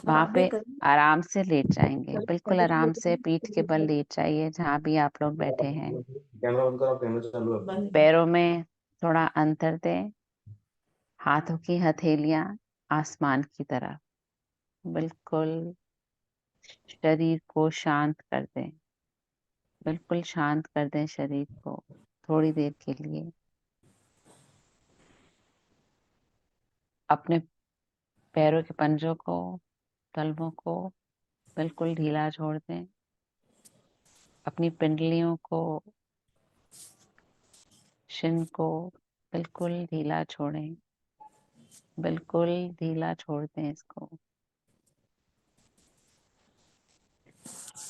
वहां पे आराम से लेट जाएंगे, बिल्कुल आराम से पीठ के बल लेट जाइए जहां भी आप लोग बैठे हैं। कैमरा बंद करो, कैमरा चालू है। पैरों में थोड़ा अंतर दें, हाथों की हथेलियां आसमान की तरफ, बिल्कुल शरीर को शांत कर दें, बिल्कुल शांत कर दें शरीर को थोड़ी देर के लिए। अपने पैरों के पंजों को, तलवों को बिल्कुल ढीला छोड़ दें। अपनी पिंडलियों को, शिन को बिल्कुल ढीला छोड़ें, बिल्कुल ढीला छोड़ दें इसको।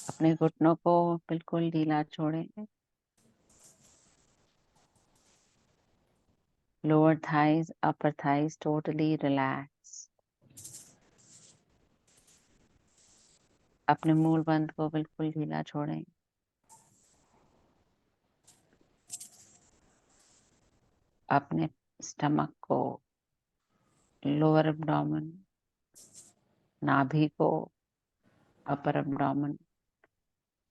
अपने घुटनों को बिल्कुल ढीला छोड़ें। लोअर थाइज, अपर थाइज टोटली रिलैक्स। अपने मूल बंध को बिल्कुल ढीला छोड़ें। अपने स्टमक को, लोअर एब्डोमेन, नाभि को, अपर एब्डोमेन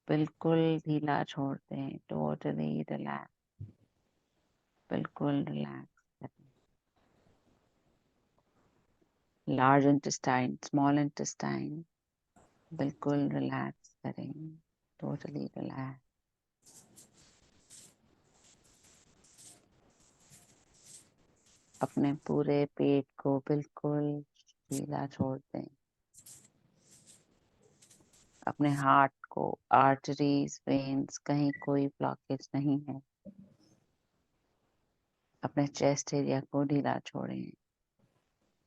बिल्कुल ढीला छोड़ दें, टोटली रिलैक्स, बिल्कुल रिलैक्स करें। लार्ज इंटेस्टाइन, स्मॉल इंटेस्टाइन बिल्कुल रिलैक्स करें, टोटली रिलैक्स। अपने पूरे पेट को बिल्कुल ढीला छोड़ दें। अपने हार्ट को, आर्टरीज, वेन्स, कहीं कोई ब्लॉकेज नहीं है। अपने चेस्ट एरिया को ढीला छोड़ें।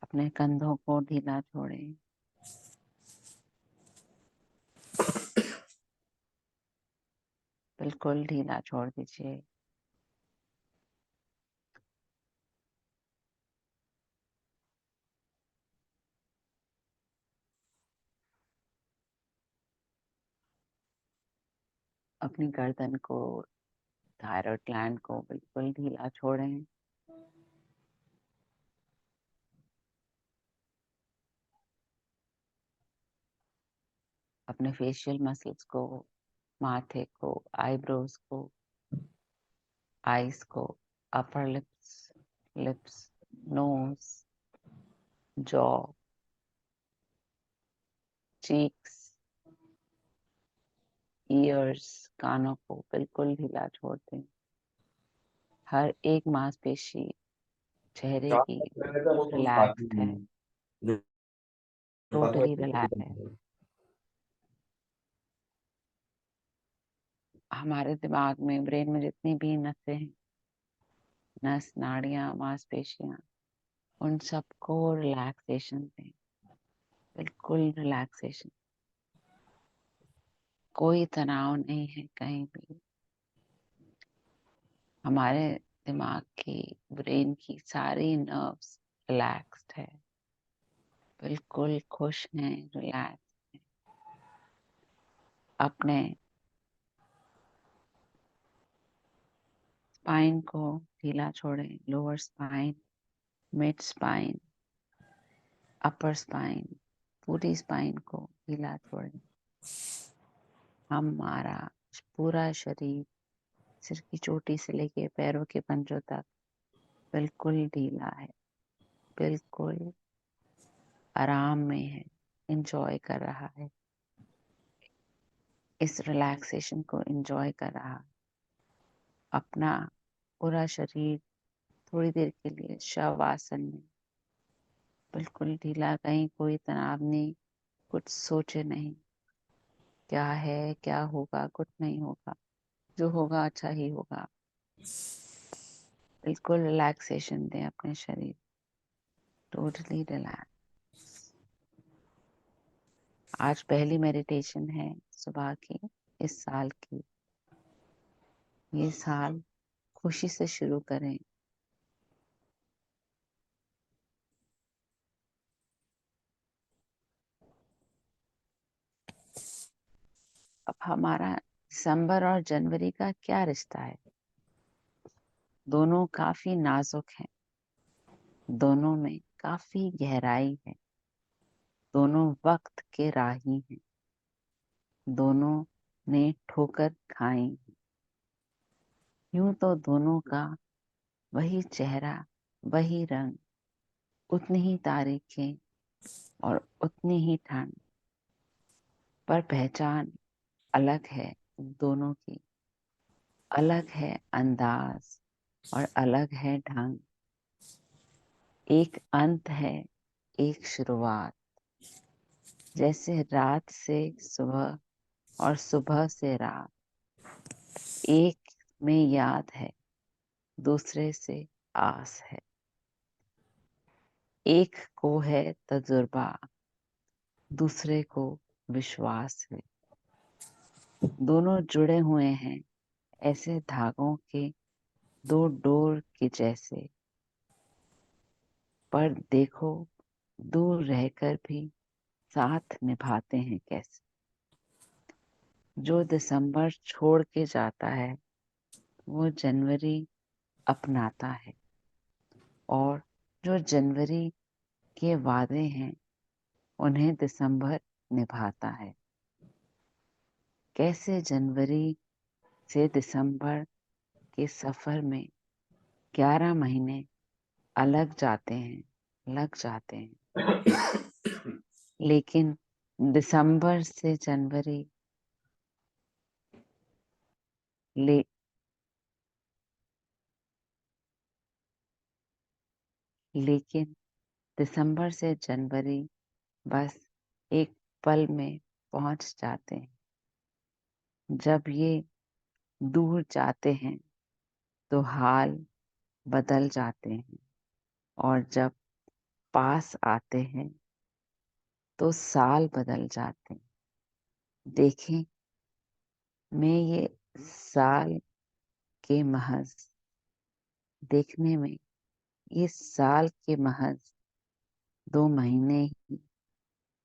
अपने कंधों को ढीला छोड़ें। बिल्कुल ढीला छोड़ दीजिए। अपनी गर्दन को, थायराइड ग्लैंड को बिल्कुल ढीला छोड़ें। अपने फेशियल मसल्स को, माथे को, आईब्रोज को, आईज को, upper lips, lips, nose, jaw, cheeks, ears, कानों को बिल्कुल ढीला छोड़ दें। हर एक मांसपेशी चेहरे की रिलैक्स्ड है, टोटली रिलैक्स है। हमारे दिमाग में, ब्रेन में जितनी भी नसें हैं, नस, नाड़ियां, मांसपेशियां, उन सबको रिलैक्सेशन दें, बिल्कुल रिलैक्सेशन। कोई तनाव नहीं है कहीं भी। हमारे दिमाग की, ब्रेन की सारी नर्व्स रिलैक्स्ड है, बिल्कुल खुश हैं, रिलैक्स हैं। अपने स्पाइन को ढीला छोड़ें, लोअर स्पाइन, मिड स्पाइन, अपर स्पाइन, पूरी स्पाइन को ढीला छोड़ें। हमारा पूरा शरीर सिर की चोटी से लेके पैरों के पंजों तक बिल्कुल ढीला है, बिल्कुल आराम में है, एंजॉय कर रहा है, इस रिलैक्सेशन को एंजॉय कर रहा है। अपना पूरा शरीर थोड़ी देर के लिए शव आसन में बिल्कुल ढीला, कहीं कोई तनाव नहीं, कुछ सोचे नहीं, क्या है क्या होगा, कुछ नहीं होगा, जो होगा अच्छा ही होगा। बिल्कुल रिलैक्सेशन दें अपने शरीर, टोटली रिलैक्स। आज पहली मेडिटेशन है सुबह की, इस साल की। ये साल खुशी से शुरू करें। अब हमारा दिसंबर और जनवरी का क्या रिश्ता है? दोनों काफी नाजुक हैं, दोनों में काफी गहराई है। दोनों वक्त के राही हैं, दोनों ने ठोकर खाई है। यूं तो दोनों का वही चेहरा, वही रंग, उतनी ही तारीखें और उतनी ही ठंड, पर पहचान अलग है दोनों की। अलग है अंदाज और अलग है ढंग। एक अंत है, एक शुरुआत। जैसे रात से सुबह और सुबह से रात। एक में याद है, दूसरे से आस है। एक को है तजुर्बा, दूसरे को विश्वास है। दोनों जुड़े हुए हैं ऐसे धागों के दो डोर के जैसे। पर देखो, दूर रहकर भी साथ निभाते हैं कैसे। जो दिसंबर छोड़ के जाता है वो जनवरी अपनाता है, और जो जनवरी के वादे हैं उन्हें दिसंबर निभाता है। कैसे जनवरी से दिसंबर के सफर में 11 महीने अलग जाते हैं, लग जाते हैं। लेकिन दिसंबर से जनवरी ले लेकिन दिसंबर से जनवरी बस एक पल में पहुंच जाते हैं। जब ये दूर जाते हैं तो हाल बदल जाते हैं, और जब पास आते हैं तो साल बदल जाते हैं। देखें मैं ये साल के महज देखने में ये साल के महज 2 महीने ही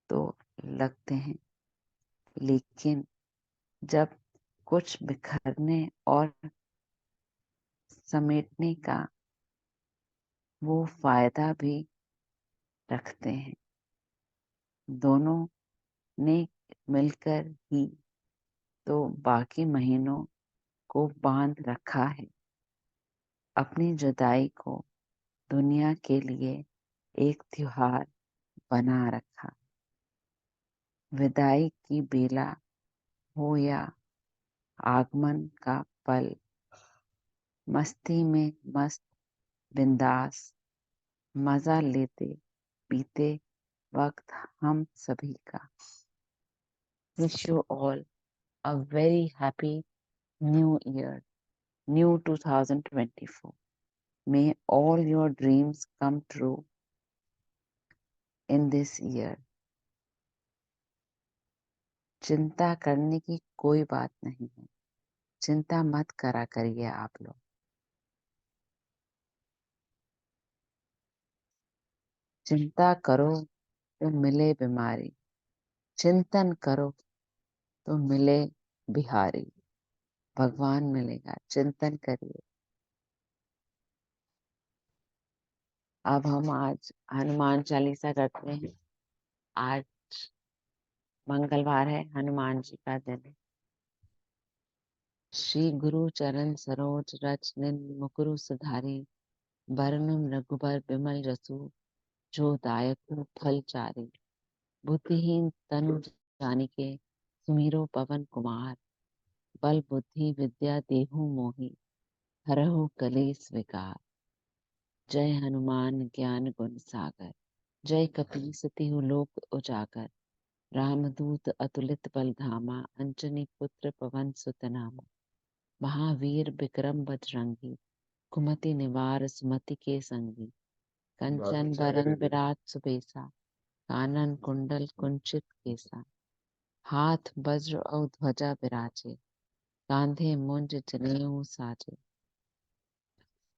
तो लगते हैं, लेकिन जब कुछ बिखरने और समेटने का वो फायदा भी रखते हैं। दोनों ने मिलकर ही तो बाकी महीनों को बांध रखा है। अपनी जुदाई को दुनिया के लिए एक त्योहार बना रखा। विदाई की बेला हो या आगमन का पल, मस्ती में मस्त बिंदास, मजा लेते पीते वक्त हम सभी का। Wish you all a very happy new year, new 2024. May all your dreams come true in this year. चिंता करने की कोई बात नहीं है। चिंता मत करा करिए आप लोग। चिंता करो तो मिले बीमारी, चिंतन करो तो मिले बिहारी। भगवान मिलेगा, चिंतन करिए। अब हम आज हनुमान चालीसा करते हैं। आज मंगलवार है, हनुमान जी का दिन है। श्री गुरु चरण सरोज रज निन मुकुरु सुधारी, बरनम रघुबर बिमल जसु, जो दायक फल चारि। बुद्धिहीन तनु जानिके, सुमिरो पवन कुमार। बल बुद्धि विद्या देहु मोहि, हरहु कलेस विकार। जय हनुमान ज्ञान गुण सागर, जय कपीस तिहु लोक उजागर। रामदूत अतुलित बल धामा, अंजनी पुत्र पवन सुत नामा। महावीर विक्रम बजरंगी, कुमति निवार सुमति के संगी। कंचन बरन विराट सुबेसा, कानन कुंडल कुंचित केसा। हाथ वज्र और ध्वजा विराजे, कांधे मुंज जनेऊ साजे।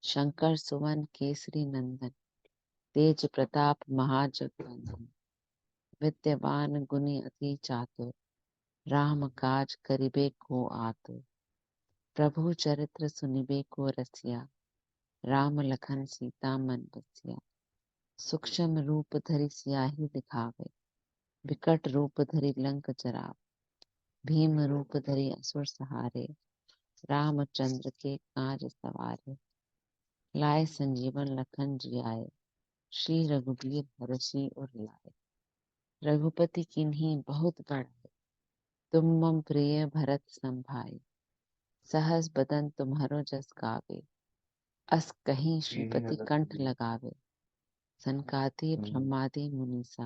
शंकर सुवन केसरी नंदन, तेज प्रताप महाजगवंदन। विद्यावान गुणी अति चातुर, राम काज करिबे को आतुर। प्रभु चरित्र सुनिबे को रसिया, राम लखन सीता मन बसिया। सूक्ष्म रूप धरि सियाही दिखावे, विकट रूप धरि लंक जरावे, भीम रूप धरि असुर सहारे, रामचंद्र के काज सवारे, लाए संजीवन लखन जियाए, श्री रघुबीर हरषि उर लाए। रघुपति किन्हीं बहुत बड़ाई, तुम मम प्रिय भरत सम भाई, सहस बदन तुम्हरो जस गावे, अस कहीं श्रीपति कंठ लगावे, सनकादि ब्रह्मादि मुनीसा,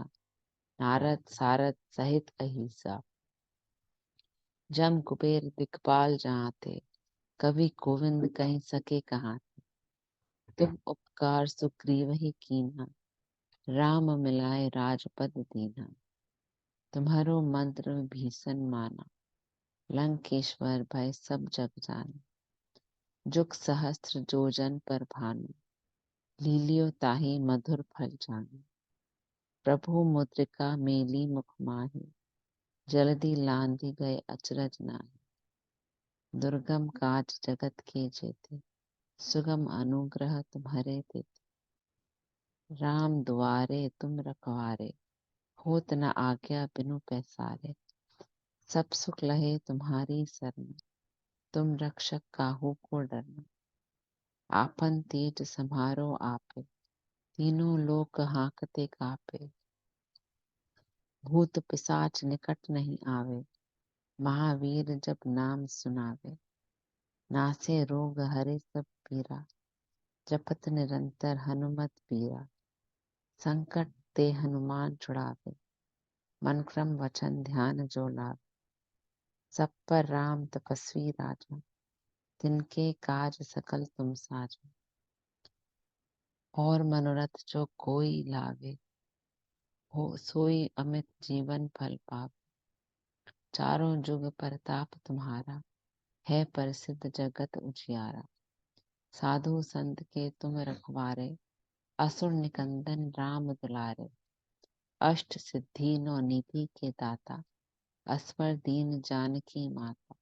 नारद सारद सहित अहिसा, जम कुबेर दिखपाल जहाँ थे, कवि गोविंद कहीं सके कहाँ थे। तुम उपकार सुग्रीव ही कीन्हा, राम मिलाए राजपद दीन्हा। तुम्हारो मंत्र भीषण माना, लंकेश्वर भय सब जग जाना। जुग सहस्त्र जोजन पर भानु, लीलियो ताहि मधुर फल जानु। प्रभु मुद्रिका मेली मुख माहि, जल्दी लांघि गए अचरज नाहि। दुर्गम काज जगत के जेते, सुगम अनुग्रह तुम्हारे देते। राम दुआरे तुम रखवारे, होत न आज्ञा बिनु पैसारे। सब सुख लहे तुम्हारी सरन, तुम रक्षक काहू को डरना। आपन तेज सम्हारो आपे, तीनों लोक हांकते कापे। भूत पिशाच निकट नहीं आवे, महावीर जब नाम सुनावे। नासे रोग हरे सब पीरा, जपत निरंतर हनुमत पीरा। संकट ते हनुमान छुड़ावे, मन क्रम वचन ध्यान जो लावे। सब पर राम तपस्वी राजा, तिनके काज सकल तुम साजा। और मनोरथ जो कोई लावे, हो सोई अमित जीवन फल पावे। चारों जुग परताप तुम्हारा, है प्रसिद्ध जगत उजियारा। साधु संत के तुम रखवारे, असुर निकंदन राम दुलारे। अष्ट सिद्धि नौ निधि के दाता, असवर दीन जानकी माता।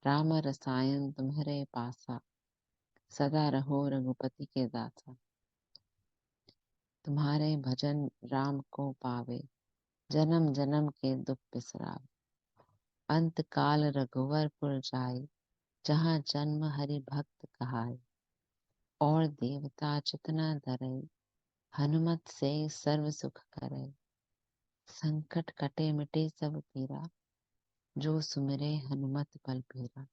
राम रसायन तुम्हरे पासा, सदा रहो रघुपति के दासा। तुम्हारे भजन राम को पावे, जन्म जन्म के दुख बिसरावे। अंत काल रघुवर पुर जाई, जहाँ जन्म हरि भक्त कहाई। और देवता चितना धरई, हनुमत से सर्व सुख करई। संकट कटे मिटे सब पीरा, जो सुमिरे हनुमत बल बीरा।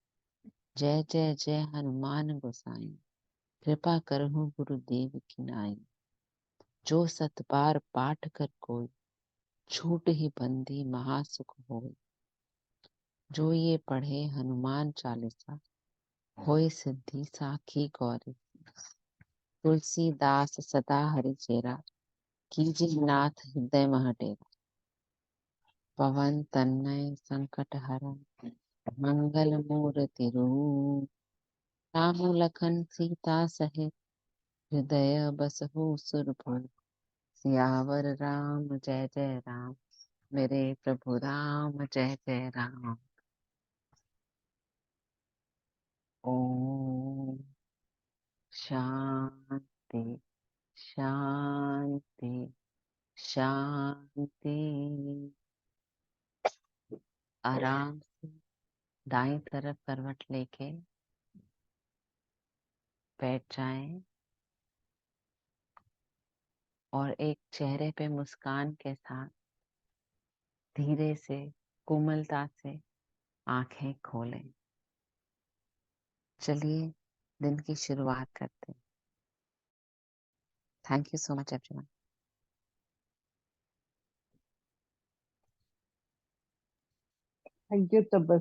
जय जय जय हनुमान गोसाई, कृपा करहु गुरुदेव की नाई। जो सत बार पाठ कर कोई, छूट ही बंदी महासुख होय। जो ये पढ़े हनुमान चालीसा, होय सिद्धि साखी गौरी। तुलसीदास सदा हरि चेरा, कीजे नाथ हृदय मह डेरा। पवन तनय संकट हरन, मंगल मूर्ति रूप। राम लखन सीता सहित, हृदय बसहु सुरभूप। सियावर राम जय जय राम, मेरे प्रभु राम जय जय राम। ओम शांति शांति शांति। आराम से दाईं तरफ करवट लेके बैठ जाएं और एक चेहरे पे मुस्कान के साथ धीरे से कोमलता से आंखें खोलें। चलिए दिन की शुरुआत करते हैं। Thank you so much everyone. Thank you तब्बत।